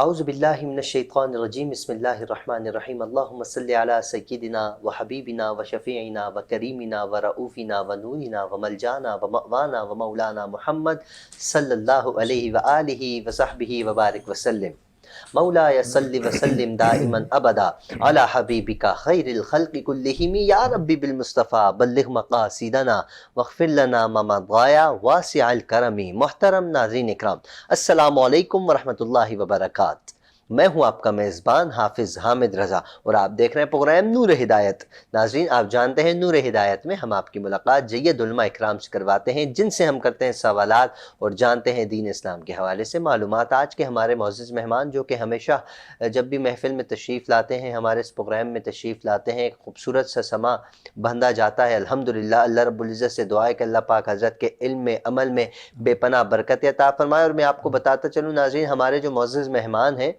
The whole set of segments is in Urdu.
اعوذ باللہ من الشیطان الرجیم بسم اللہ الرحمن الرحیم اللہم صلی علی سیدنا و حبیبنا و شفیعنا و کریمنا و رؤوفنا و نورنا و ملجانا و مأوانا و مولانا محمد صلی اللہ علیہ وآلہ وصحبہ وبارک وسلم۔ مولاي صل وسلم دائما ابدا على حبيبك خير الخلق كلهم يا ربي بالمصطفى بلغ مقاصدنا واغفر لنا ما مضى واسع الكرم۔ محترم ناظرین اکرام، السلام علیکم ورحمۃ اللہ وبرکاتہ۔ میں ہوں آپ کا میزبان حافظ حامد رضا اور آپ دیکھ رہے ہیں پروگرام نور ہدایت۔ ناظرین، آپ جانتے ہیں نور ہدایت میں ہم آپ کی ملاقات جید علماء اکرام سے کرواتے ہیں، جن سے ہم کرتے ہیں سوالات اور جانتے ہیں دین اسلام کے حوالے سے معلومات۔ آج کے ہمارے معزز مہمان جو کہ ہمیشہ جب بھی محفل میں تشریف لاتے ہیں، ہمارے اس پروگرام میں تشریف لاتے ہیں، ایک خوبصورت سا سما بندھا جاتا ہے۔ الحمدللہ، اللہ رب العزت سے دعا ہے کہ اللہ پاک حضرت کے علم میں، عمل میں بے پناہ برکت عطا فرمائے۔ اور میں آپ کو بتاتا چلوں ناظرین، ہمارے جو معزز مہمان ہیں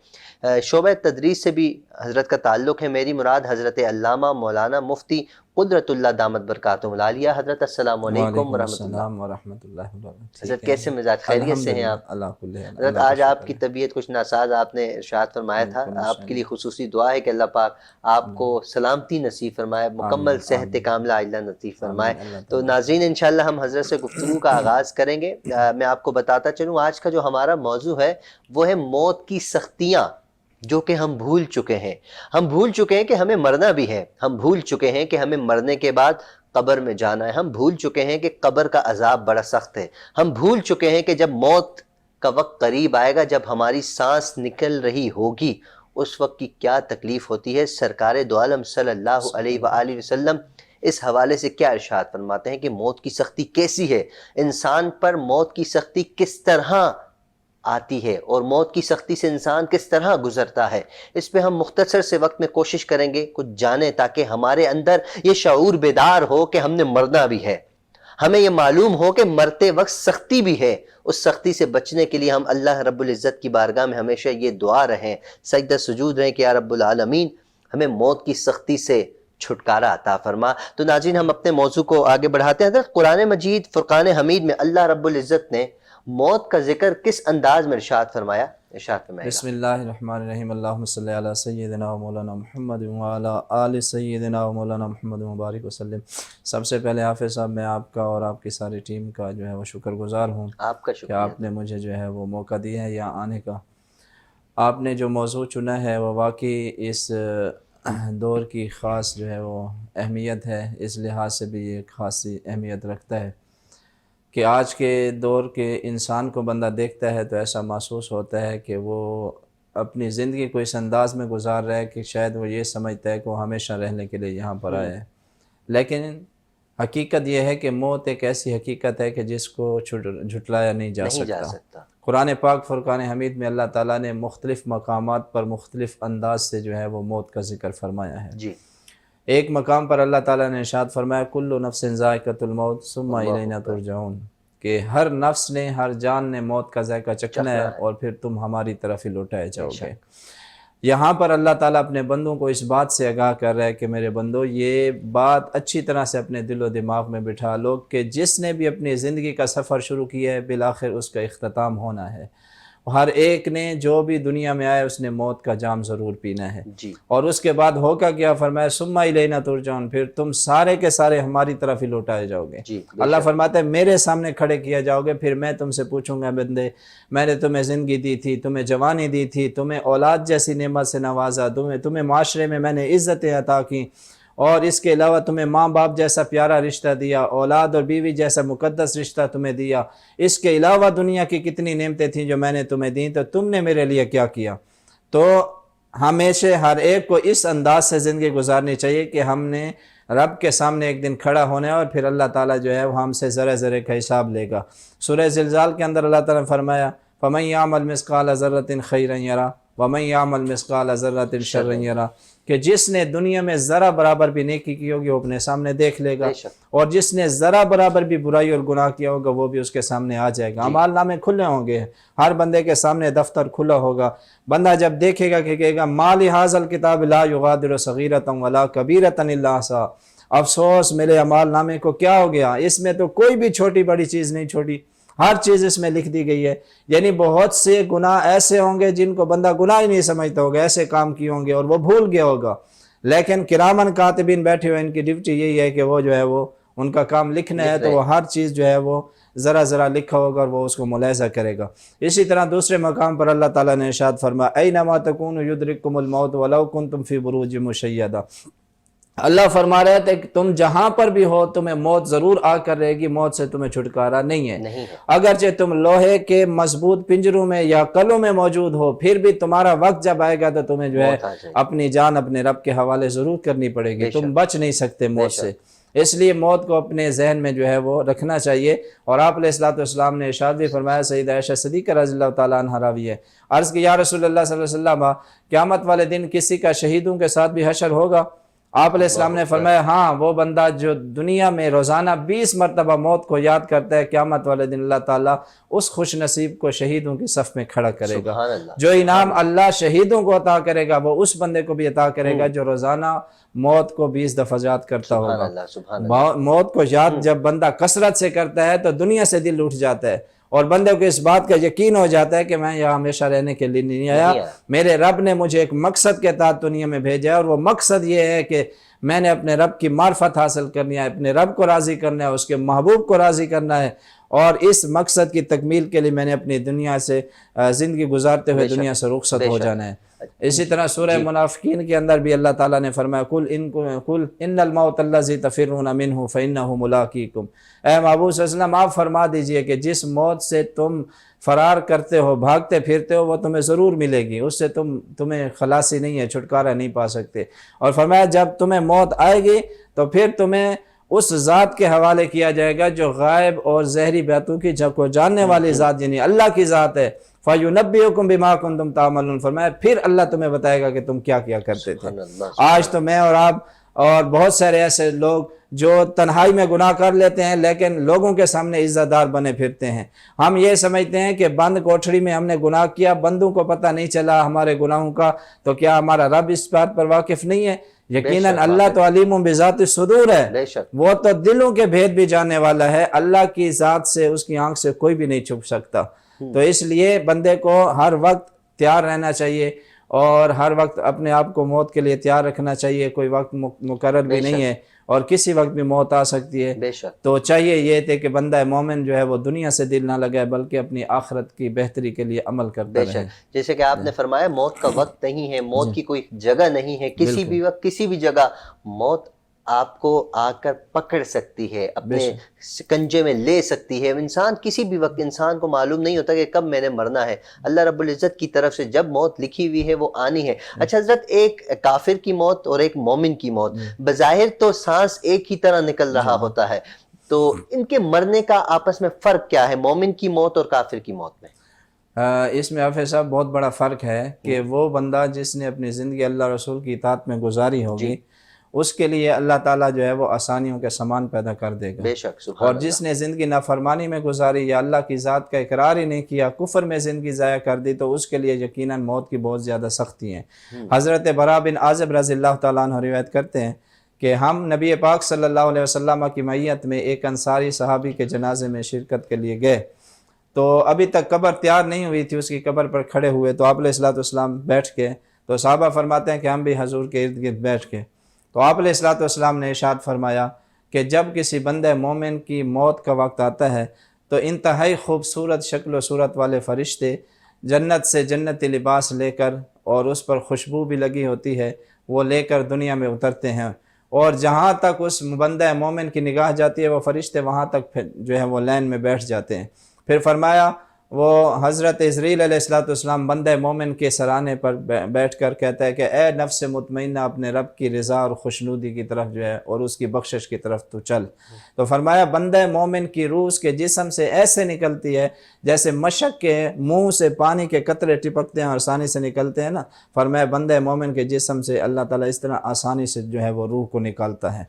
شعبہ تدریس سے بھی حضرت کا تعلق ہے۔ میری مراد حضرت علامہ مولانا مفتی قدرت اللہ دامت برکاتہم العالیہ حضرت۔ السلام علیکم ورحمۃ اللہ ورحمۃ اللہ وبرکاتہ۔ حضرت، کیسے مزاج؟ خیریت سے ہیں آپ؟ حضرت آج آپ کی طبیعت کچھ ناساز آپ نے ارشاد فرمایا تھا، آپ کے لیے خصوصی دعا ہے کہ اللہ پاک آپ کو سلامتی نصیب فرمائے، مکمل صحت کاملہ عاجلہ نصیب فرمائے۔ تو ناظرین، انشاءاللہ ہم حضرت سے گفتگو کا آغاز کریں گے۔ میں آپ کو بتاتا چلوں آج کا جو ہمارا موضوع ہے وہ ہے موت کی سختیاں جو کہ ہم بھول چکے ہیں۔ ہم بھول چکے ہیں کہ ہمیں مرنا بھی ہے، ہم بھول چکے ہیں کہ ہمیں مرنے کے بعد قبر میں جانا ہے، ہم بھول چکے ہیں کہ قبر کا عذاب بڑا سخت ہے، ہم بھول چکے ہیں کہ جب موت کا وقت قریب آئے گا، جب ہماری سانس نکل رہی ہوگی، اس وقت کی کیا تکلیف ہوتی ہے۔ سرکار دو عالم صلی اللہ علیہ وآلہ وسلم اس حوالے سے کیا ارشاد فرماتے ہیں کہ موت کی سختی کیسی ہے، انسان پر موت کی سختی کس طرح آتی ہے اور موت کی سختی سے انسان کس طرح گزرتا ہے۔ اس پہ ہم مختصر سے وقت میں کوشش کریں گے کچھ جانیں، تاکہ ہمارے اندر یہ شعور بیدار ہو کہ ہم نے مرنا بھی ہے، ہمیں یہ معلوم ہو کہ مرتے وقت سختی بھی ہے۔ اس سختی سے بچنے کے لیے ہم اللہ رب العزت کی بارگاہ میں ہمیشہ یہ دعا رہیں، سجدہ سجود رہیں کہ یا رب العالمین ہمیں موت کی سختی سے چھٹکارا عطا فرما۔ تو ناظرین، ہم اپنے موضوع کو آگے بڑھاتے ہیں۔ حضرت قرآن مجید فرقان حمید میں اللہ رب العزت نے موت کا ذکر کس انداز میں ارشاد فرمایا؟ ارشاد فرمائے گا۔ بسم اللہ الرحمن الرحیم، اللہم صلی علی سیدنا و مولانا محمد وعلی آل سیدنا و مولانا محمد مبارک وسلم۔ سب سے پہلے حافظ صاحب، میں آپ کا اور آپ کی ساری ٹیم کا جو ہے وہ شکر گزار ہوں آپ کا کہ شکریہ آپ نے مجھے جو ہے وہ موقع دیا ہے یہاں آنے کا۔ آپ نے جو موضوع چنا ہے وہ واقعی اس دور کی خاص جو ہے وہ اہمیت ہے، اس لحاظ سے بھی یہ خاصی اہمیت رکھتا ہے کہ آج کے دور کے انسان کو بندہ دیکھتا ہے تو ایسا محسوس ہوتا ہے کہ وہ اپنی زندگی کو اس انداز میں گزار رہا ہے کہ شاید وہ یہ سمجھتا ہے کہ وہ ہمیشہ رہنے کے لیے یہاں پر آیا ہے، لیکن حقیقت یہ ہے کہ موت ایک ایسی حقیقت ہے کہ جس کو جھٹلایا نہیں جا سکتا۔ قرآن پاک فرقان حمید میں اللہ تعالیٰ نے مختلف مقامات پر مختلف انداز سے جو ہے وہ موت کا ذکر فرمایا ہے۔ جی، ایک مقام پر اللہ تعالیٰ نے ارشاد فرمایا کل نفس ذائقۃ الموت ثم الینا ترجعون، کہ ہر نفس نے، ہر جان نے موت کا ذائقہ چکھنا ہے اور پھر تم ہماری طرف ہی لوٹائے جاؤ گے۔ یہاں پر اللہ تعالیٰ اپنے بندوں کو اس بات سے آگاہ کر رہا ہے کہ میرے بندو، یہ بات اچھی طرح سے اپنے دل و دماغ میں بٹھا لو کہ جس نے بھی اپنی زندگی کا سفر شروع کیا ہے بالآخر اس کا اختتام ہونا ہے۔ ہر ایک نے جو بھی دنیا میں آیا اس نے موت کا جام ضرور پینا ہے۔ جی، اور اس کے بعد ہوگا کیا؟ فرمایا ثم الینا ترجعون، پھر تم سارے کے سارے ہماری طرف ہی لوٹائے جاؤ گے۔ جی، اللہ فرماتا ہے میرے سامنے کھڑے کیا جاؤ گے، پھر میں تم سے پوچھوں گا بندے، میں نے تمہیں زندگی دی تھی، تمہیں جوانی دی تھی، تمہیں اولاد جیسی نعمت سے نوازا، تمہیں معاشرے میں میں نے عزتیں عطا کی، اور اس کے علاوہ تمہیں ماں باپ جیسا پیارا رشتہ دیا، اولاد اور بیوی جیسا مقدس رشتہ تمہیں دیا، اس کے علاوہ دنیا کی کتنی نعمتیں تھیں جو میں نے تمہیں دیں، تو تم نے میرے لیے کیا کیا؟ تو ہمیشہ ہر ایک کو اس انداز سے زندگی گزارنی چاہیے کہ ہم نے رب کے سامنے ایک دن کھڑا ہونا ہے اور پھر اللہ تعالیٰ جو ہے وہ ہم سے ذرے ذرے کا حساب لے گا۔ سورہ زلزال کے اندر اللہ تعالیٰ نے فرمایا فَمَن يَعْمَلْ مِثْقَالَ ذَرَّةٍ خَيْرًا يَرَهُ وَمَن يَعْمَلْ مِثْقَالَ ذَرَّةٍ شَرًّا يَرَهُ، کہ جس نے دنیا میں ذرا برابر بھی نیکی کی ہوگی وہ اپنے سامنے دیکھ لے گا، اور جس نے ذرا برابر بھی برائی اور گناہ کیا ہوگا وہ بھی اس کے سامنے آ جائے گا۔ اعمال نامے کھلے ہوں گے، ہر بندے کے سامنے دفتر کھلا ہوگا۔ بندہ جب دیکھے گا کہ کہے گا ما لہذا الکتاب لا یغادر صغیرۃ ولا کبیرۃ الا احصاها، افسوس میرے اعمال نامے کو کیا ہو گیا، اس میں تو کوئی بھی چھوٹی بڑی چیز نہیں چھوڑی۔ ہر چیز اس میں لکھ دی گئی ہے. یعنی بہت سے گناہ ایسے ہوں گے جن کو بندہ گناہ ہی نہیں سمجھتا ہوگا، ایسے کام کیے ہوں گے اور وہ بھول گیا ہوگا، لیکن کرامن کاتبین بیٹھے ہوئے، ان کی ڈیوٹی یہی ہے کہ وہ جو ہے وہ ان کا کام لکھنا ہے، تو وہ ہر چیز جو ہے وہ ذرا ذرا لکھا ہوگا اور وہ اس کو ملاحظہ کرے گا. اسی طرح دوسرے مقام پر اللہ تعالیٰ نے ارشاد فرمایا اینما تکونوا یدرککم الموت ولو کنتم فی بروج مشیدہ. اللہ فرما رہے تھے کہ تم جہاں پر بھی ہو تمہیں موت ضرور آ کر رہے گی، موت سے تمہیں چھٹکارا نہیں ہے. اگرچہ تم لوہے کے مضبوط پنجروں میں یا کلوں میں موجود ہو، پھر بھی تمہارا وقت جب آئے گا تو تمہیں جو ہے اپنی جان اپنے رب کے حوالے ضرور کرنی پڑے گی، تم بچ نہیں سکتے موت سے. اس لیے موت کو اپنے ذہن میں جو ہے وہ رکھنا چاہیے. اور آپ علیہ الصلوۃ والسلام نے ارشاد بھی فرمایا، سیدہ عائشہ صدیقہ رضی اللہ تعالیٰ عنہا راوی ہے، عرض کی یا رسول اللہ صلی اللہ علیہ وسلم، قیامت والے دن کسی کا شہیدوں کے ساتھ بھی حشر ہوگا؟ آپ علیہ السلام نے فرمایا ہاں، وہ بندہ جو دنیا میں روزانہ 20 مرتبہ موت کو یاد کرتا ہے، قیامت والے دن اللہ تعالیٰ اس خوش نصیب کو شہیدوں کی صف میں کھڑا کرے گا. جو انعام اللہ شہیدوں کو عطا کرے گا وہ اس بندے کو بھی عطا کرے گا جو روزانہ موت کو 20 دفعہ یاد کرتا ہوگا. موت کو یاد جب بندہ کثرت سے کرتا ہے تو دنیا سے دل اٹھ جاتا ہے اور بندے کو اس بات کا یقین ہو جاتا ہے کہ میں یہاں ہمیشہ رہنے کے لیے نہیں آیا، میرے رب نے مجھے ایک مقصد کے تحت دنیا میں بھیجا ہے، اور وہ مقصد یہ ہے کہ میں نے اپنے رب کی معرفت حاصل کرنی ہے، اپنے رب کو راضی کرنا ہے، اس کے محبوب کو راضی کرنا ہے، اور اس مقصد کی تکمیل کے لیے میں نے اپنی دنیا سے زندگی گزارتے ہوئے دنیا سے رخصت ہو جانا ہے. اسی طرح سورہ منافقین کے اندر بھی اللہ تعالیٰ نے فرمایا قل ان الموت الذی تفرون منہ فانہ ملاقیکم. اے محبوب صلی اللہ علیہ وسلم آپ فرما دیجئے کہ جس موت سے تم فرار کرتے ہو، بھاگتے پھرتے ہو، وہ تمہیں ضرور ملے گی، اس سے تمہیں خلاصی نہیں ہے، چھٹکارا نہیں پا سکتے. اور فرمایا جب تمہیں موت آئے گی تو پھر تمہیں اس ذات کے حوالے کیا جائے گا جو غائب اور زہری باتوں کی کو جاننے والی ذات، یعنی اللہ کی ذات ہے. فَيُنَبِّئُكُم بِمَا كُنتُمْ تَعْمَلُونَ. فرمایا پھر اللہ تمہیں بتائے گا کہ تم کیا کیا کرتے تھے. آج تو میں اور آپ اور بہت سارے ایسے لوگ جو تنہائی میں گناہ کر لیتے ہیں لیکن لوگوں کے سامنے عزت دار بنے پھرتے ہیں. ہم یہ سمجھتے ہیں کہ بند کوٹھڑی میں ہم نے گناہ کیا، بندوں کو پتہ نہیں چلا ہمارے گناہوں کا، تو کیا ہمارا رب اس بات پر واقف نہیں ہے؟ یقیناً اللہ تو علیم بذات الصدور ہے، وہ تو دلوں کے بھید بھی جاننے والا ہے. اللہ کی ذات سے، اس کی آنکھ سے کوئی بھی نہیں چھپ سکتا. تو اس لیے بندے کو ہر وقت تیار رہنا چاہیے اور ہر وقت اپنے آپ کو موت کے لیے تیار رکھنا چاہیے. کوئی وقت مقرر بھی نہیں ہے اور کسی وقت بھی موت آ سکتی ہے. تو چاہیے یہ تھے کہ بندہ مومن جو ہے وہ دنیا سے دل نہ لگائے بلکہ اپنی آخرت کی بہتری کے لیے عمل کرتا رہے. جیسے کہ آپ نے فرمایا موت کا وقت نہیں ہے، موت کی کوئی جگہ نہیں ہے، کسی بھی وقت کسی بھی جگہ موت آپ کو آ کر پکڑ سکتی ہے، اپنے سکنجے میں لے سکتی ہے. انسان کسی بھی وقت، انسان کو معلوم نہیں ہوتا کہ کب میں نے مرنا ہے. اللہ رب العزت کی طرف سے جب موت لکھی ہوئی ہے وہ آنی ہے. اچھا حضرت، ایک کافر کی موت اور ایک مومن کی موت، بظاہر تو سانس ایک ہی طرح نکل رہا ہوتا ہے، تو ان کے مرنے کا آپس میں فرق کیا ہے، مومن کی موت اور کافر کی موت میں؟ اس میں حافظ صاحب بہت بڑا فرق ہے کہ وہ بندہ جس نے اپنی زندگی اللہ رسول کی اطاعت میں گزاری ہوگی اس کے لیے اللہ تعالیٰ جو ہے وہ آسانیوں کے سامان پیدا کر دے گا. بے شک. اور جس نے زندگی نافرمانی میں گزاری یا اللہ کی ذات کا اقرار ہی نہیں کیا، کفر میں زندگی ضائع کر دی، تو اس کے لیے یقیناً موت کی بہت زیادہ سختی ہیں. حضرت براء بن عازب رضی اللہ تعالیٰ عنہ روایت کرتے ہیں کہ ہم نبی پاک صلی اللہ علیہ وسلم کی معیت میں ایک انصاری صحابی کے جنازے میں شرکت کے لیے گئے. تو ابھی تک قبر تیار نہیں ہوئی تھی، اس کی قبر پر کھڑے ہوئے تو آپ علیہ الصلوۃ والسلام بیٹھ کے، تو صحابہ فرماتے ہیں کہ ہم بھی حضور کے ارد گرد بیٹھ کے، تو آپ علیہ الصلوۃ والسلام نے ارشاد فرمایا کہ جب کسی بندہ مومن کی موت کا وقت آتا ہے تو انتہائی خوبصورت شکل و صورت والے فرشتے جنت سے جنتی لباس لے کر، اور اس پر خوشبو بھی لگی ہوتی ہے، وہ لے کر دنیا میں اترتے ہیں، اور جہاں تک اس بندہ مومن کی نگاہ جاتی ہے وہ فرشتے وہاں تک جو ہے وہ لائن میں بیٹھ جاتے ہیں. پھر فرمایا وہ حضرت عزرائیل علیہ الصلوۃ والسلام بندہ مومن کے سرانے پر بیٹھ کر کہتا ہے کہ اے نفس مطمئنہ، اپنے رب کی رضا اور خوشنودی کی طرف جو ہے اور اس کی بخشش کی طرف تو چل. تو فرمایا بندہ مومن کی روح اس کے جسم سے ایسے نکلتی ہے جیسے مشک کے منہ سے پانی کے قطرے ٹپکتے ہیں اور آسانی سے نکلتے ہیں نا. فرمایا بندہ مومن کے جسم سے اللہ تعالیٰ اس طرح آسانی سے جو ہے وہ روح کو نکالتا ہے.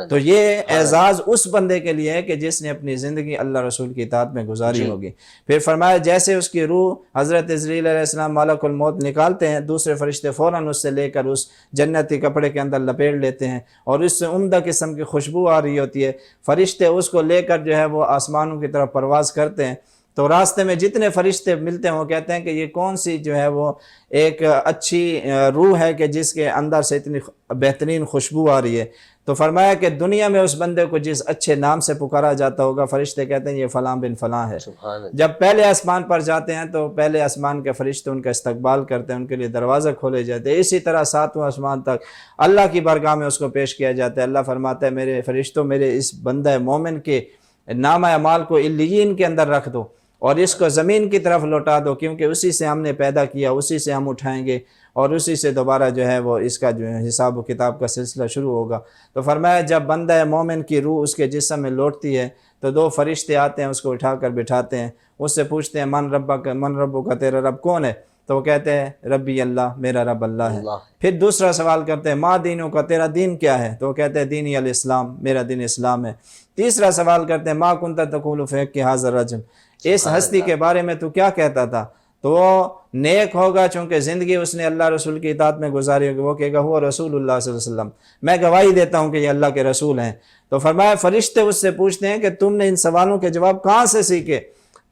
تو یہ اعزاز اس بندے کے لیے ہے کہ جس نے اپنی زندگی اللہ رسول کی اطاعت میں گزاری ہوگی. پھر فرمایا فرمایا جیسے اس کی روح حضرت عزرائیل علیہ السلام ملک الموت نکالتے ہیں، دوسرے فرشتے فوراً اس سے لے کر اس جنتی کپڑے کے اندر لپیٹ لیتے ہیں اور اس سے عمدہ قسم کی خوشبو آ رہی ہوتی ہے، فرشتے اس کو لے کر جو ہے وہ آسمانوں کی طرف پرواز کرتے ہیں۔ تو راستے میں جتنے فرشتے ملتے ہیں وہ کہتے ہیں کہ یہ کون سی جو ہے وہ ایک اچھی روح ہے کہ جس کے اندر سے اتنی بہترین خوشبو آ رہی ہے۔ تو فرمایا کہ دنیا میں اس بندے کو جس اچھے نام سے پکارا جاتا ہوگا، فرشتے کہتے ہیں یہ فلاں بن فلاں ہے۔ سبحان اللہ۔ جب پہلے آسمان پر جاتے ہیں تو پہلے آسمان کے فرشتے ان کا استقبال کرتے ہیں، ان کے لیے دروازے کھولے جاتے ہیں۔ اسی طرح ساتواں آسمان تک اللہ کی بارگاہ میں اس کو پیش کیا جاتا ہے۔ اللہ فرماتا ہے میرے فرشتوں میرے اس بندہ مومن کے نام اعمال کو علیین کے اندر رکھ دو اور اس کو زمین کی طرف لوٹا دو، کیونکہ اسی سے ہم نے پیدا کیا، اسی سے ہم اٹھائیں گے اور اسی سے دوبارہ جو ہے وہ اس کا جو ہے حساب و کتاب کا سلسلہ شروع ہوگا۔ تو فرمایا جب بندہ مومن کی روح اس کے جسم میں لوٹتی ہے تو دو فرشتے آتے ہیں، اس کو اٹھا کر بٹھاتے ہیں، اس سے پوچھتے ہیں من ربک کا تیرا رب کون ہے؟ تو وہ کہتے ہیں ربی اللہ، میرا رب اللہ ہے۔ پھر دوسرا سوال کرتے ہیں ما دینوں کا، تیرا دین کیا ہے؟ تو وہ کہتے ہیں دینی الاسلام، میرا دین اسلام ہے۔ تیسرا سوال کرتے ہیں ما کنت تقول فی حق ھذا الرجل، اس ہستی کے بارے میں تو کیا کہتا تھا؟ تو وہ نیک ہوگا چونکہ زندگی اس نے اللہ رسول کی اطاعت میں گزاری ہوگی، وہ کہے گا ہوا رسول اللہ صلی اللہ علیہ وسلم، میں گواہی دیتا ہوں کہ یہ اللہ کے رسول ہیں۔ تو فرمایا فرشتے اس سے پوچھتے ہیں کہ تم نے ان سوالوں کے جواب کہاں سے سیکھے؟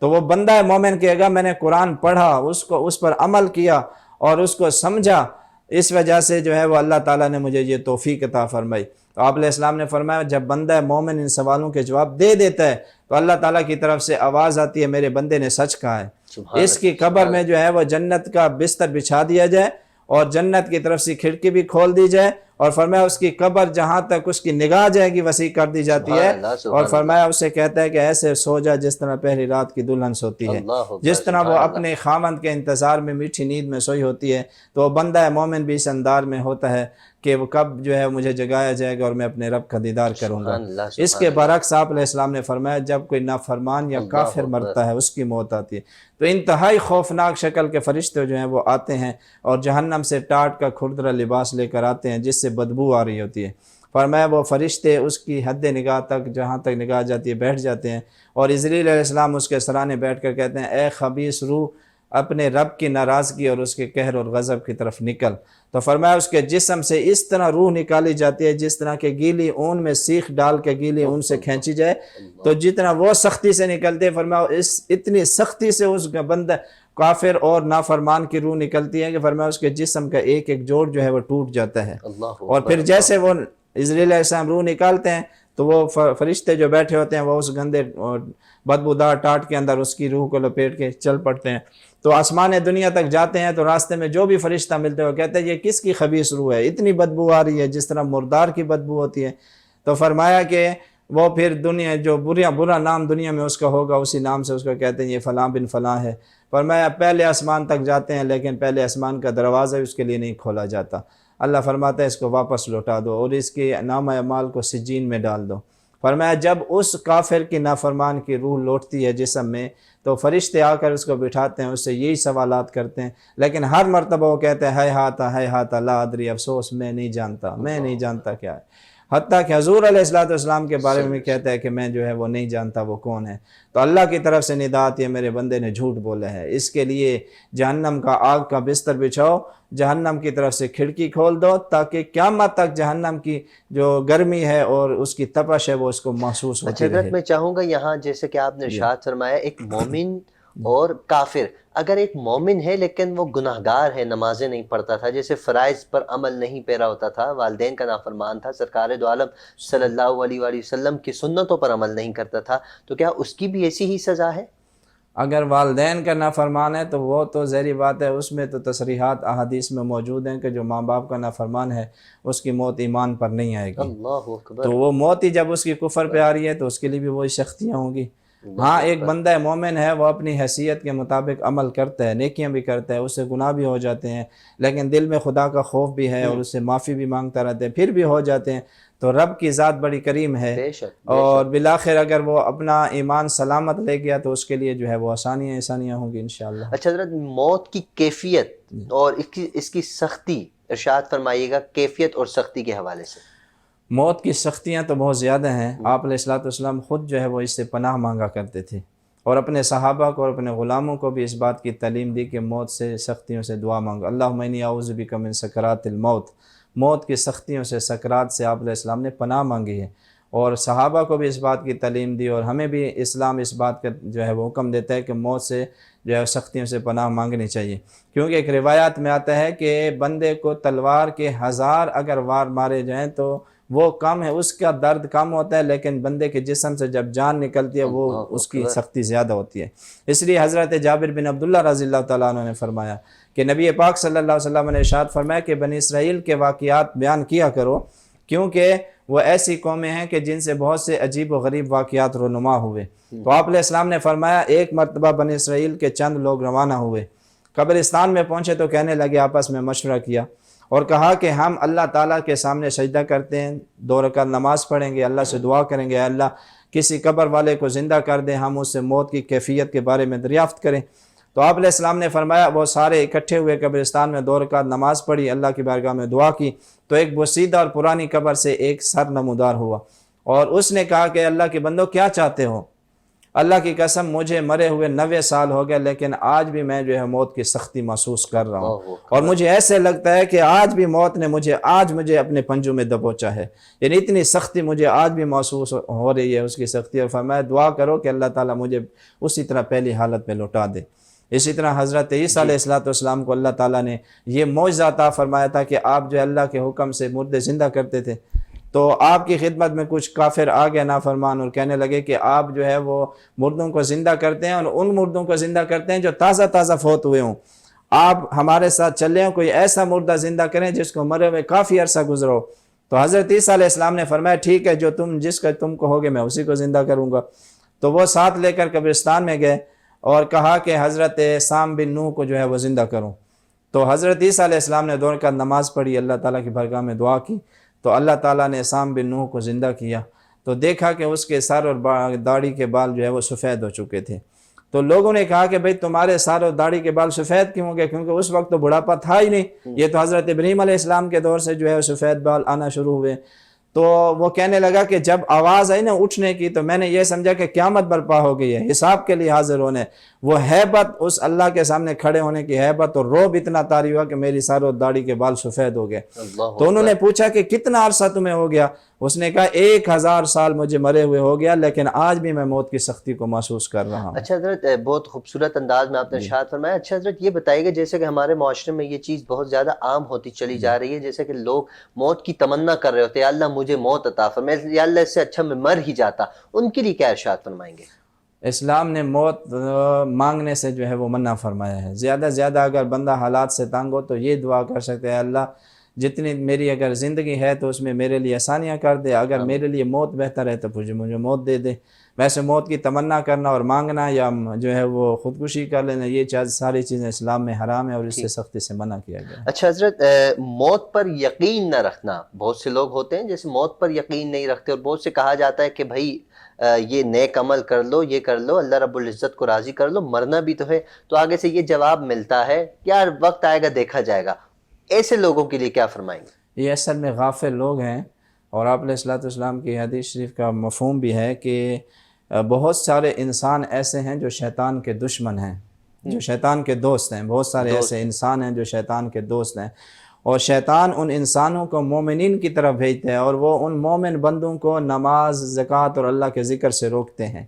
تو وہ بندہ مومن کہے گا میں نے قرآن پڑھا، اس پر عمل کیا اور اس کو سمجھا، اس وجہ سے جو ہے وہ اللہ تعالیٰ نے مجھے یہ توفیق عطا فرمائی۔ تو آپ علیہ السلام نے فرمایا جب بندہ مومن ان سوالوں کے جواب دے دیتا ہے تو اللہ تعالیٰ کی طرف سے آواز آتی ہے میرے بندے نے سچ کہا ہے۔ اس کی قبر میں جو ہے وہ جنت کا بستر بچھا دیا جائے اور جنت کی طرف سے کھڑکی بھی کھول دی جائے اور فرمایا اس کی قبر جہاں تک اس کی نگاہ جائے گی وسیع کر دی جاتی ہے اور فرمایا اسے کہتا ہے کہ ایسے سو جا جس طرح پہلی رات کی دلہن سوتی ہے، جس طرح وہ اپنے خامند کے انتظار میں میٹھی نیند میں سوئی ہوتی ہے تو وہ بندہ مومن بھی اس اندار میں ہوتا ہے کہ وہ کب جو ہے مجھے جگایا جائے گا اور میں اپنے رب کا دیدار کروں گا۔ اس کے برعکس آپ علیہ السلام نے فرمایا جب کوئی نافرمان یا کافر مرتا ہے اس کی موت آتی ہے تو انتہائی خوفناک شکل کے فرشتے جو ہیں وہ آتے ہیں اور جہنم سے ٹاٹ کا کھردرا لباس لے کر آتے ہیں جس سے بدبو آ رہی ہوتی ہے۔ فرمایا وہ فرشتے اس کی حد نگاہ تک جہاں تک نگاہ جاتی ہے بیٹھ جاتے ہیں اور عزرائیل علیہ السلام اس کے سرانے بیٹھ کر کہتے ہیں اے خبیث روح اپنے رب کی ناراضگی اور اس کے قہر اور غضب کی طرف نکل۔ تو فرمایا اس کے جسم سے اس طرح روح نکالی جاتی ہے جس طرح کہ گیلی اون میں سیخ ڈال کے گیلی اون سے کھینچی جائے تو جتنا وہ سختی سے نکلتے، فرمایا اتنی سختی سے اس بندہ کافر اور نافرمان کی روح نکلتی ہے کہ فرمایا اس کے جسم کا ایک ایک جوڑ جو ہے وہ ٹوٹ جاتا ہے۔ اور پھر جیسے وہ عزرائیل علیہ السلام روح نکالتے ہیں تو وہ فرشتے جو بیٹھے ہوتے ہیں وہ اس گندے بدبودار ٹاٹ کے اندر اس کی روح کو لپیٹ کے چل پڑتے ہیں۔ تو آسمان دنیا تک جاتے ہیں تو راستے میں جو بھی فرشتہ ملتے ہیں وہ کہتے ہیں یہ کس کی خبیث روح ہے، اتنی بدبو آ رہی ہے جس طرح مردار کی بدبو ہوتی ہے۔ تو فرمایا کہ وہ پھر دنیا جو برا نام دنیا میں اس کا ہوگا اسی نام سے اس کو کہتے ہیں یہ فلاں بن فلاں ہے۔ فرمایا پہلے آسمان تک جاتے ہیں لیکن پہلے آسمان کا دروازہ اس کے لیے نہیں کھولا جاتا۔ اللہ فرماتا ہے اس کو واپس لوٹا دو اور اس کے نام اعمال کو سجین میں ڈال دو۔ فرمایا جب اس کافر کی نافرمان کی روح لوٹتی ہے جسم میں تو فرشتے آ کر اس کو بٹھاتے ہیں، اس سے یہی سوالات کرتے ہیں لیکن ہر مرتبہ وہ کہتے ہیں ہے ہاتھا لا ادری، افسوس میں نہیں جانتا کیا ہے۔ حتیٰ کہ حضور علیہ السلام کے بارے میں کہتا ہے کہ میں جو ہے وہ نہیں جانتا وہ کون ہے۔ تو اللہ کی طرف سے ندات یہ میرے بندے نے جھوٹ بولا ہے، اس کے لیے جہنم کا آگ کا بستر بچھاؤ، جہنم کی طرف سے کھڑکی کھول دو تاکہ قیامت تک جہنم کی جو گرمی ہے اور اس کی تپش ہے وہ اس کو محسوس ہوتی رہے۔ میں چاہوں گا یہاں جیسے کہ آپ نے ارشاد فرمایا ایک مومن اور کافر، اگر ایک مومن ہے لیکن وہ گناہگار ہے، نمازیں نہیں پڑھتا تھا، جیسے فرائض پر عمل نہیں پیرا ہوتا تھا، والدین کا نافرمان تھا، سرکار دو عالم صلی اللہ علیہ وآلہ وسلم کی سنتوں پر عمل نہیں کرتا تھا، تو کیا اس کی بھی ایسی ہی سزا ہے؟ اگر والدین کا نافرمان ہے تو وہ تو ظاہری بات ہے، اس میں تو تصریحات احادیث میں موجود ہیں کہ جو ماں باپ کا نافرمان ہے اس کی موت ایمان پر نہیں آئے گی۔ اللہ اکبر۔ تو وہ موت ہی جب اس کی کفر پہ آ رہی ہے تو اس کے لیے بھی وہی سختیاں ہوں گی۔ ہاں ایک بندہ مومن ہے وہ اپنی حیثیت کے مطابق عمل کرتا ہے، نیکیاں بھی کرتا ہے، اس سے گناہ بھی ہو جاتے ہیں لیکن دل میں خدا کا خوف بھی ہے اور اس سے معافی بھی مانگتا رہتا ہے، پھر بھی ہو جاتے ہیں تو رب کی ذات بڑی کریم ہے اور بالآخر اگر وہ اپنا ایمان سلامت لے گیا تو اس کے لیے جو ہے وہ آسانیاں ہوں گی انشاءاللہ۔ اچھا حضرت، موت کی کیفیت اور اس کی سختی ارشاد فرمائیے گا، کیفیت اور سختی کے حوالے سے۔ موت کی سختیاں تو بہت زیادہ ہیں، آپ علیہ السلام خود جو ہے وہ اس سے پناہ مانگا کرتے تھے اور اپنے صحابہ کو اور اپنے غلاموں کو بھی اس بات کی تعلیم دی کہ موت سے سختیوں سے دعا مانگو. اللہم انی اعوذ بک من سکرات الموت، موت کی سختیوں سے، سکرات سے آپ علیہ السلام نے پناہ مانگی ہے. اور صحابہ کو بھی اس بات کی تعلیم دی، اور ہمیں بھی اسلام اس بات کا جو ہے وہ حکم دیتا ہے کہ موت سے جو ہے سختیوں سے پناہ مانگنی چاہیے. کیونکہ ایک روایات میں آتا ہے کہ بندے کو تلوار کے 1000 اگر وار مارے جائیں تو وہ کم ہے، اس کا درد کم ہوتا ہے، لیکن بندے کے جسم سے جب جان نکلتی ہے وہ اس کی سختی زیادہ ہوتی ہے. اس لیے حضرت جابر بن عبداللہ رضی اللہ تعالیٰ عنہ نے فرمایا کہ نبی پاک صلی اللہ علیہ وسلم نے ارشاد فرمایا کہ بنی اسرائیل کے واقعات بیان کیا کرو، کیونکہ وہ ایسی قومیں ہیں کہ جن سے بہت سے عجیب و غریب واقعات رونما ہوئے. تو آپ علیہ السلام نے فرمایا ایک مرتبہ بنی اسرائیل کے چند لوگ روانہ ہوئے، قبرستان میں پہنچے تو کہنے لگے، آپس میں مشورہ کیا اور کہا کہ ہم اللہ تعالیٰ کے سامنے سجدہ کرتے ہیں، 2 رکعت نماز پڑھیں گے، اللہ سے دعا کریں گے، اللہ کسی قبر والے کو زندہ کر دیں، ہم اس سے موت کی کیفیت کے بارے میں دریافت کریں. تو آپ علیہ السلام نے فرمایا وہ سارے اکٹھے ہوئے، قبرستان میں 2 رکعت نماز پڑھی، اللہ کی بارگاہ میں دعا کی. تو ایک بوسیدہ اور پرانی قبر سے ایک سر نمودار ہوا اور اس نے کہا کہ اللہ کے بندو کیا چاہتے ہو؟ اللہ کی قسم مجھے مرے ہوئے 90 سال ہو گئے، لیکن آج بھی میں جو ہے موت کی سختی محسوس کر رہا ہوں، اور مجھے ایسے لگتا ہے کہ آج بھی موت نے مجھے اپنے پنجوں میں دبوچا ہے. یعنی اتنی سختی مجھے آج بھی محسوس ہو رہی ہے اس کی سختی. اور فرمایا دعا کرو کہ اللہ تعالیٰ مجھے اسی طرح پہلی حالت میں لوٹا دے. اسی طرح حضرت عیسیٰ علیہ السلام کو اللہ تعالیٰ نے یہ معجزہ عطا فرمایا تھا کہ آپ جو اللہ کے حکم سے مردے زندہ کرتے تھے. تو آپ کی خدمت میں کچھ کافر آ گئے نافرمان، اور کہنے لگے کہ آپ جو ہے وہ مردوں کو زندہ کرتے ہیں، اور ان مردوں کو زندہ کرتے ہیں جو تازہ تازہ فوت ہوئے ہوں. آپ ہمارے ساتھ چلے ہوں، کوئی ایسا مردہ زندہ کریں جس کو مرے ہوئے کافی عرصہ گزرو. تو حضرت عیسیٰ علیہ السلام نے فرمایا ٹھیک ہے، جو جس کا تم کو ہوگے میں اسی کو زندہ کروں گا. تو وہ ساتھ لے کر قبرستان میں گئے اور کہا کہ حضرت سام بن نوح کو جو ہے وہ زندہ کروں. تو حضرت عیسیٰ علیہ السلام نے 2 رکعت نماز پڑھی، اللہ تعالیٰ کی بارگاہ میں دعا کی. تو اللہ تعالیٰ نے سام بن نوح کو زندہ کیا. تو دیکھا کہ اس کے سر اور داڑھی کے بال جو ہے وہ سفید ہو چکے تھے. تو لوگوں نے کہا کہ بھئی تمہارے سر اور داڑھی کے بال سفید کیوں ہو گئے؟ کیونکہ اس وقت تو بڑھاپا تھا ہی نہیں، یہ تو حضرت ابراہیم علیہ السلام کے دور سے جو ہے سفید بال آنا شروع ہوئے. تو وہ کہنے لگا کہ جب آواز آئی نا اٹھنے کی تو میں نے یہ سمجھا کہ قیامت برپا ہو گئی ہے، حساب کے لیے حاضر ہونے. وہ ہیبت، اس اللہ کے سامنے کھڑے ہونے کی ہیبت اور روب اتنا طاری ہوا کہ میری سر اور داڑھی کے بال سفید ہو گئے. تو انہوں نے پوچھا کہ کتنا عرصہ تمہیں ہو گیا؟ اس نے کہا 1000 سال مجھے مرے ہوئے ہو گیا، لیکن آج بھی میں موت کی سختی کو محسوس کر رہا ہوں. اچھا حضرت، بہت خوبصورت انداز میں آپ نے ارشاد فرمایا. اچھا حضرت یہ بتائیے گا، جیسے کہ ہمارے معاشرے میں یہ چیز بہت زیادہ عام ہوتی چلی جا رہی ہے، جیسے کہ لوگ موت کی تمنا کر رہے ہوتے ہیں، یا اللہ مجھے موت عطا فرمائے، یا اللہ اس سے اچھا میں مر ہی جاتا، ان کے لیے کیا ارشاد فرمائیں گے؟ اسلام نے موت مانگنے سے جو ہے وہ منع فرمایا ہے. زیادہ زیادہ اگر بندہ حالات سے تنگ ہو تو یہ دعا کر سکتے ہیں، اللہ جتنی میری اگر زندگی ہے تو اس میں میرے لیے آسانیاں کر دے، اگر میرے لیے موت بہتر ہے تو مجھے موت دے دے. ویسے موت کی تمنا کرنا اور مانگنا یا جو ہے وہ خودکشی کر لینا، یہ ساری چیزیں اسلام میں حرام ہے اور اس سے سختی سے منع کیا گیا. اچھا حضرت، موت پر یقین نہ رکھنا، بہت سے لوگ ہوتے ہیں جیسے موت پر یقین نہیں رکھتے، اور بہت سے کہا جاتا ہے کہ بھائی یہ نیک عمل کر لو، یہ کر لو، اللہ رب العزت کو راضی کر لو، مرنا بھی تو ہے. تو آگے سے یہ جواب ملتا ہے یار وقت آئے گا دیکھا جائے گا. ایسے لوگوں کے لیے کیا فرمائیں گے؟ یہ اصل میں غافل لوگ ہیں، اور آپ علیہ الصلوۃ والسلام کی حدیث شریف کا مفہوم بھی ہے کہ بہت سارے انسان ایسے ہیں جو شیطان کے دشمن ہیں، جو شیطان کے دوست ہیں. بہت سارے ایسے انسان ہیں جو شیطان کے دوست ہیں، اور شیطان ان انسانوں کو مومنین کی طرف بھیجتے ہیں، اور وہ ان مومن بندوں کو نماز، زکوٰۃ اور اللہ کے ذکر سے روکتے ہیں،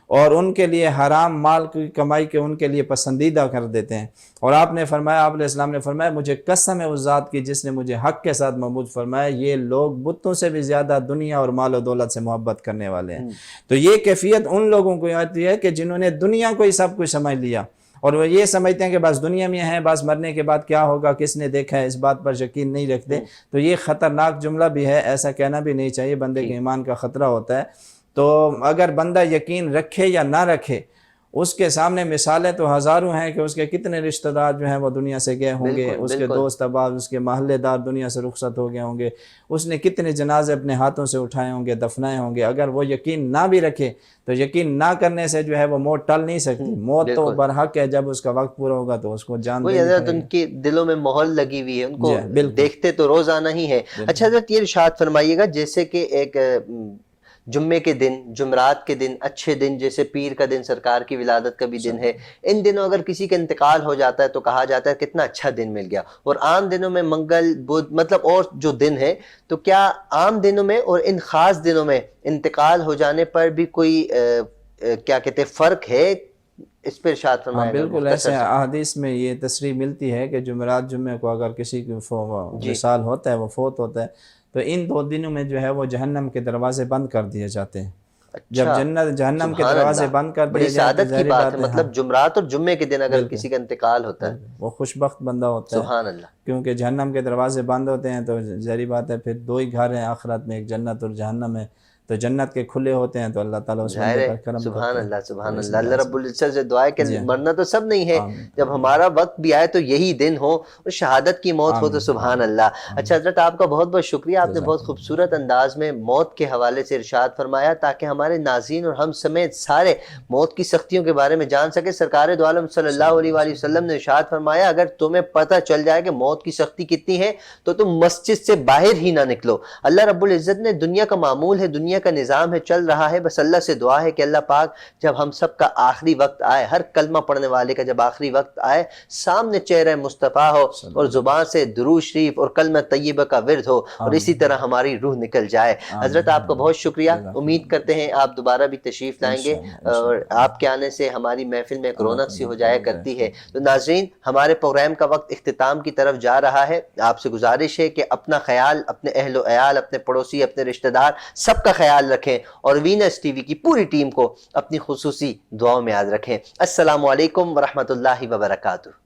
اور ان کے لیے حرام مال کی کمائی کے ان کے لیے پسندیدہ کر دیتے ہیں. اور آپ نے فرمایا، آپ علیہ السلام نے فرمایا مجھے قسم ہے اس ذات کی جس نے مجھے حق کے ساتھ معبود فرمایا، یہ لوگ بتوں سے بھی زیادہ دنیا اور مال و دولت سے محبت کرنے والے ہیں. تو یہ کیفیت ان لوگوں کو آتی ہے کہ جنہوں نے دنیا کو ہی سب کچھ سمجھ لیا، اور وہ یہ سمجھتے ہیں کہ بس دنیا میں ہیں، بس مرنے کے بعد کیا ہوگا کس نے دیکھا ہے، اس بات پر یقین نہیں رکھتے. تو یہ خطرناک جملہ بھی ہے، ایسا کہنا بھی نہیں چاہیے، بندے کے ایمان کا خطرہ ہوتا ہے. تو اگر بندہ یقین رکھے یا نہ رکھے، اس کے سامنے مثالیں تو ہزاروں ہیں کہ اس کے کتنے رشتہ دار جو ہیں وہ دنیا سے گئے ہوں گے، اس کے دوست احباب، اس کے محلے دار دنیا سے رخصت ہو گئے ہوں گے، اس نے کتنے جنازے اپنے ہاتھوں سے اٹھائے ہوں گے، دفنائے ہوں گے. اگر وہ یقین نہ بھی رکھے تو یقین نہ کرنے سے جو ہے وہ موت ٹل نہیں سکتی. موت تو برحق ہے، جب اس کا وقت پورا ہوگا تو اس کو جان دینی حضرت ان کے دلوں میں مہر لگی ہوئی ہے، ان کو دیکھتے تو روزانہ ہی ہے. اچھا حضرت یہ ارشاد فرمائیے گا، جیسے کہ ایک جمعے کے دن، جمعرات کے دن، اچھے دن جیسے پیر کا دن، سرکار کی ولادت کا بھی دن ہے، ان دنوں اگر کسی کا انتقال ہو جاتا ہے تو کہا جاتا ہے کتنا اچھا دن مل گیا. اور عام دنوں میں منگل، بدھ، مطلب اور جو دن ہے، تو کیا عام دنوں میں اور ان خاص دنوں میں انتقال ہو جانے پر بھی کوئی کیا کہتے ہیں فرق ہے؟ اس پہ ارشاد ہاں فرمائے. بالکل، ایسے احادیث میں یہ تصریح ملتی ہے کہ جمعرات جمعے کو اگر کسی کی وصال ہوتا ہے، وہ فوت ہوتا ہے، تو ان 2 دنوں میں جو ہے وہ جہنم کے دروازے بند کر دیے جاتے ہیں. جب جہنم کے دروازے بند کر دیے جائیں تو سعادت کی بات ہے. مطلب جمعرات اور جمعے کے دن اگر کسی کا انتقال ہوتا ہے، وہ خوش بخت بندہ ہوتا ہے. سبحان اللہ. کیونکہ جہنم کے دروازے بند ہوتے ہیں تو ظاہری بات ہے پھر 2 ہی گھر ہیں آخرت میں، ایک جنت اور جہنم ہے. تو جنت کے کھلے ہوتے ہیں تو اللہ تعالیٰ اس بندے پر کرم کرتا ہے. سبحان اللہ، سبحان اللہ. اللہ رب العزت سے دعا ہے کہ مرنا تو سب نہیں ہے، جب ہمارا وقت بھی آئے تو یہی دن ہو اور شہادت کی موت ہو تو سبحان اللہ. اچھا حضرت، آپ کا بہت بہت شکریہ. آپ نے بہت خوبصورت انداز میں موت کے حوالے سے ارشاد فرمایا تاکہ ہمارے ناظرین اور ہم سمیت سارے موت کی سختیوں کے بارے میں جان سکے. سرکار دو عالم صلی اللہ علیہ وآلہ وسلم نے ارشاد فرمایا اگر تمہیں پتہ چل جائے کہ موت کی سختی کتنی ہے تو تم مسجد سے باہر ہی نہ نکلو. اللہ رب العزت نے دنیا کا معمول ہے، دنیا کا نظام ہے، چل رہا ہے. بس اللہ سے دعا ہے کہ اللہ پاک جب ہم سب کا آخری وقت آئے، ہر کلمہ پڑھنے والے کا جب آخری وقت آئے، سامنے چہرہ مصطفیٰ ہو اور زبان سے درود شریف اور کلمہ طیبہ کا ورد ہو اور اسی طرح ہماری روح نکل جائے. حضرت آپ کا بہت شکریہ. امید کرتے ہیں آپ دوبارہ بھی تشریف لائیں گے اور آپ کے آنے سے ہماری محفل میں ایک رونق سی ہو جایا کرتی ہے. تو ناظرین، ہمارے پروگرام کا وقت اختتام کی طرف جا رہا ہے. آپ سے گزارش ہے کہ اپنا خیال، اپنے اہل و عیال، اپنے پڑوسی، اپنے رشتہ دار سب کا خیال رکھیں اور وینس ٹی وی کی پوری ٹیم کو اپنی خصوصی دعاؤں میں یاد رکھیں. السلام علیکم ورحمۃ اللہ وبرکاتہ.